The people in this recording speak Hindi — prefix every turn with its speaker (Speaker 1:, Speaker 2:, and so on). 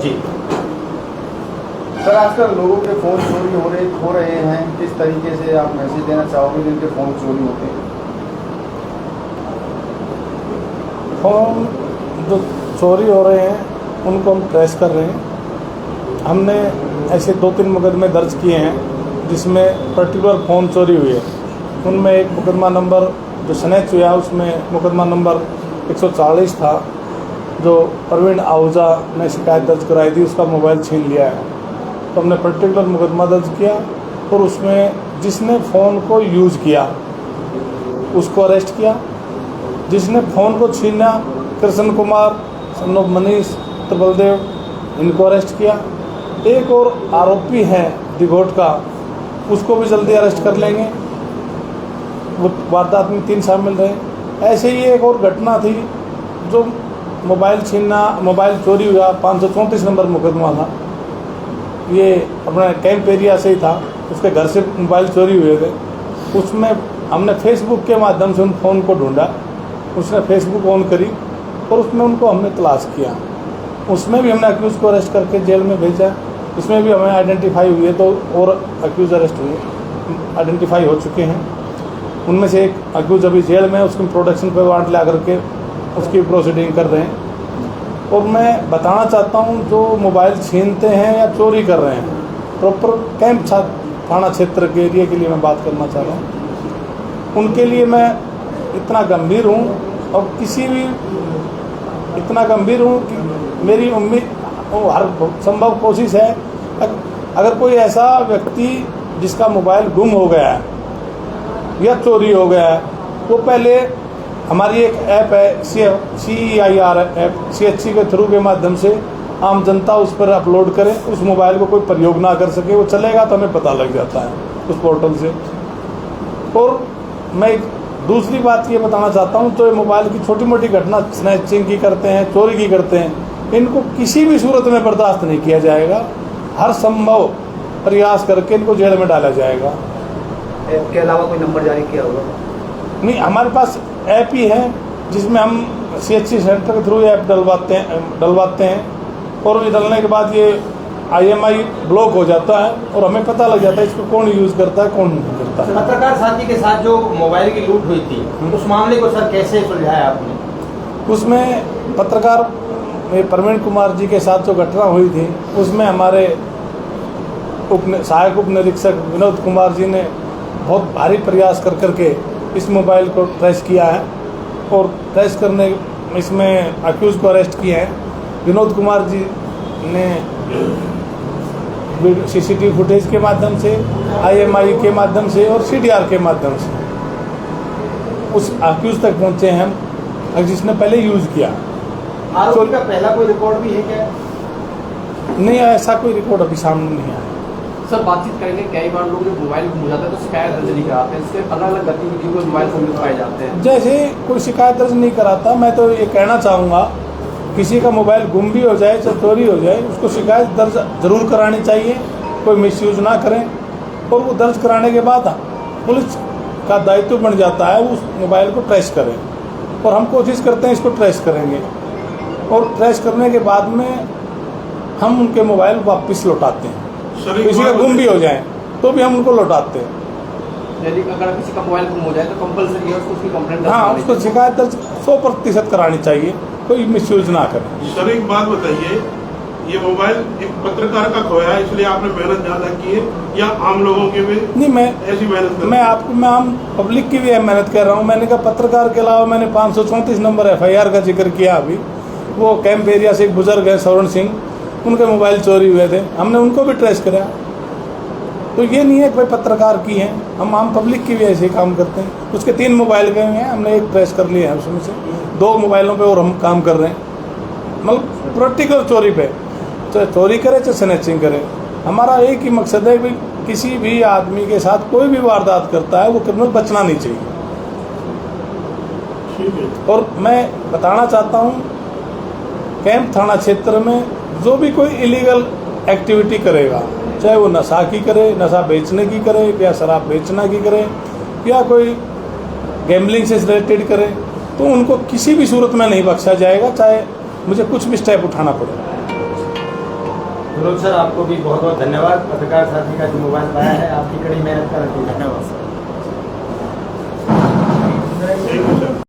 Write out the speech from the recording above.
Speaker 1: जी
Speaker 2: सर, आजकल लोगों के फ़ोन चोरी हो रहे हैं, किस तरीके से आप मैसेज देना चाहोगे जिनके फ़ोन चोरी होते हैं?
Speaker 3: फ़ोन जो चोरी हो रहे हैं उनको हम ट्रेस कर रहे हैं। हमने ऐसे 2-3 मुकदमे दर्ज किए हैं जिसमें पर्टिकुलर फ़ोन चोरी हुई है। उनमें एक मुकदमा नंबर जो स्नैच हुआ उसमें मुकदमा नंबर 140 था, जो प्रवीण आहूजा ने शिकायत दर्ज कराई थी, उसका मोबाइल छीन लिया है। तो हमने पर्टिकुलर मुकदमा दर्ज किया और उसमें जिसने फ़ोन को यूज़ किया उसको अरेस्ट किया। जिसने फ़ोन को छीना कृष्ण कुमार सन ऑफ मनीष बलदेव, इनको अरेस्ट किया। एक और आरोपी है दिघोट का, उसको भी जल्दी अरेस्ट कर लेंगे। वो वारदात में 3 शामिल रहे। ऐसे ही एक और घटना थी जो मोबाइल छीनना, मोबाइल चोरी हुआ, 534 नंबर मुकदमा था। ये अपने कैंप एरिया से ही था, उसके घर से मोबाइल चोरी हुए थे। उसमें हमने फेसबुक के माध्यम से उन फ़ोन को ढूंढा। उसने फेसबुक ऑन करी और उसमें उनको हमने तलाश किया। उसमें भी हमने अक्यूज़ को अरेस्ट करके जेल में भेजा। उसमें भी हमें आइडेंटिफाई हुई है, तो और अक्यूज़ अरेस्ट हुए, आइडेंटिफाई हो चुके हैं। उनमें से एक अक्यूज़ अभी जेल में, उसकी प्रोडक्शन पे वारंट ला करके उसकी प्रोसीडिंग कर रहे हैं। और मैं बताना चाहता हूं, जो मोबाइल छीनते हैं या चोरी कर रहे हैं, प्रॉपर कैंप थाना क्षेत्र के एरिया के लिए मैं बात करना चाह रहा हूं। उनके लिए मैं इतना गंभीर हूं और किसी भी इतना गंभीर हूं कि मेरी उम्मीद हर संभव कोशिश है, अगर कोई ऐसा व्यक्ति जिसका मोबाइल गुम हो गया है या चोरी हो गया है, वो पहले हमारी एक ऐप है CIR ऐप, CHC के थ्रू के माध्यम से आम जनता उस पर अपलोड करे। उस मोबाइल को कोई प्रयोग ना कर सके, वो चलेगा तो हमें पता लग जाता है उस पोर्टल से। और मैं एक दूसरी बात ये बताना चाहता हूँ, तो ये मोबाइल की छोटी मोटी घटना स्नैचिंग की करते हैं, चोरी की करते हैं, इनको किसी भी सूरत में बर्दाश्त नहीं किया जाएगा। हर संभव प्रयास करके इनको जेल में डाला जाएगा।
Speaker 1: ऐप के अलावा कोई नंबर जारी किया होगा?
Speaker 3: नहीं, हमारे पास ऐप ही है जिसमें हम CHC सेंटर के थ्रू ऐप डलवाते हैं और ये डलने के बाद ये IMI ब्लॉक हो जाता है और हमें पता लग जाता है इसको कौन यूज़ करता है, कौन नहीं करता है।
Speaker 1: पत्रकार साथी के साथ जो मोबाइल की लूट हुई थी, उस मामले को सर कैसे सुलझाया आपने?
Speaker 3: उसमें पत्रकार प्रवीण कुमार जी के साथ जो घटना हुई थी, उसमें हमारे सहायक उप निरीक्षक विनोद कुमार जी ने बहुत भारी प्रयास कर करके इस मोबाइल को ट्रेस किया है और ट्रेस करने इसमें अक्यूज़ को अरेस्ट किया है। विनोद कुमार जी ने CCTV फुटेज के माध्यम से, IMI के माध्यम से और CDR के माध्यम से उस अक्यूज़ तक पहुंचे हैं हम, जिसने पहले यूज़ किया।
Speaker 1: आरोपी का पहला कोई रिकॉर्ड भी है क्या?
Speaker 3: नहीं, ऐसा कोई रिकॉर्ड अभी सामने नहीं आया।
Speaker 4: सर, बातचीत करेंगे, कई बार लोग जब मोबाइल गुम हो जाता है तो शिकायत दर्ज नहीं कराते हैं, इसके अलग अलग गतिविधियों को मोबाइल फोन में पाए जाते हैं।
Speaker 3: जैसे कोई शिकायत दर्ज नहीं कराता, मैं तो ये कहना चाहूँगा, किसी का मोबाइल गुम भी हो जाए चाहे चोरी हो जाए, उसको शिकायत दर्ज जरूर करानी चाहिए, कोई मिसयूज ना करें। और वो दर्ज कराने के बाद पुलिस का दायित्व बन जाता है उस मोबाइल को ट्रेस करें, और हम कोशिश करते हैं इसको ट्रेस करेंगे। और ट्रेस करने के बाद में हम उनके मोबाइल वापस लौटाते हैं। किसी का गुम भी हो जाए तो भी हम उनको लौटाते हैं।
Speaker 4: यदि अगर किसी का मोबाइल गुम हो जाए तो कंपलसरी है उसकी कंप्लेंट?
Speaker 3: हाँ, उसको शिकायत दर्ज 100% करानी चाहिए, कोई मिसयूज ना करें।
Speaker 5: सर, एक बात बताइए, ये मोबाइल एक पत्रकार का खोया है, इसलिए आपने मेहनत ज्यादा की है या आम लोगों की भी
Speaker 3: नहीं, मैं
Speaker 5: ऐसी मेहनत?
Speaker 3: मैं आम पब्लिक की भी मेहनत कर रहा हूँ। मैंने कहा पत्रकार के अलावा मैंने 534 नंबर FIR का जिक्र किया। अभी वो कैंप एरिया से एक बुजुर्ग है स्वर्ण सिंह, उनके मोबाइल चोरी हुए थे, हमने उनको भी ट्रेस कराया। तो ये नहीं है कि भाई पत्रकार की हैं, हम आम पब्लिक की भी ऐसे ही काम करते हैं। उसके 3 मोबाइल गए हैं, हमने एक ट्रेस कर लिया है, उसमें से 2 मोबाइलों पे और हम काम कर रहे हैं। मतलब पर्टिकुलर चोरी पे, चाहे चोरी करे चाहे स्नैचिंग करे, हमारा एक ही मकसद है कि किसी भी आदमी के साथ कोई भी वारदात करता है वो क्रिमिनल बचना नहीं चाहिए। और मैं बताना चाहता हूँ, कैंप थाना क्षेत्र में जो भी कोई इलीगल एक्टिविटी करेगा, चाहे वो नशा की करे, नशा बेचने की करे, या शराब बेचना की करे, या कोई गैम्बलिंग से रिलेटेड करे, तो उनको किसी भी सूरत में नहीं बख्शा जाएगा, चाहे मुझे कुछ भी स्टेप उठाना पड़े।
Speaker 1: फिरोज सर आपको भी बहुत बहुत धन्यवाद। पत्रकार साथी का जो मोबाइल लाया है आपकी कड़ी मेहनत का नतीजा।
Speaker 2: धन्यवाद सर।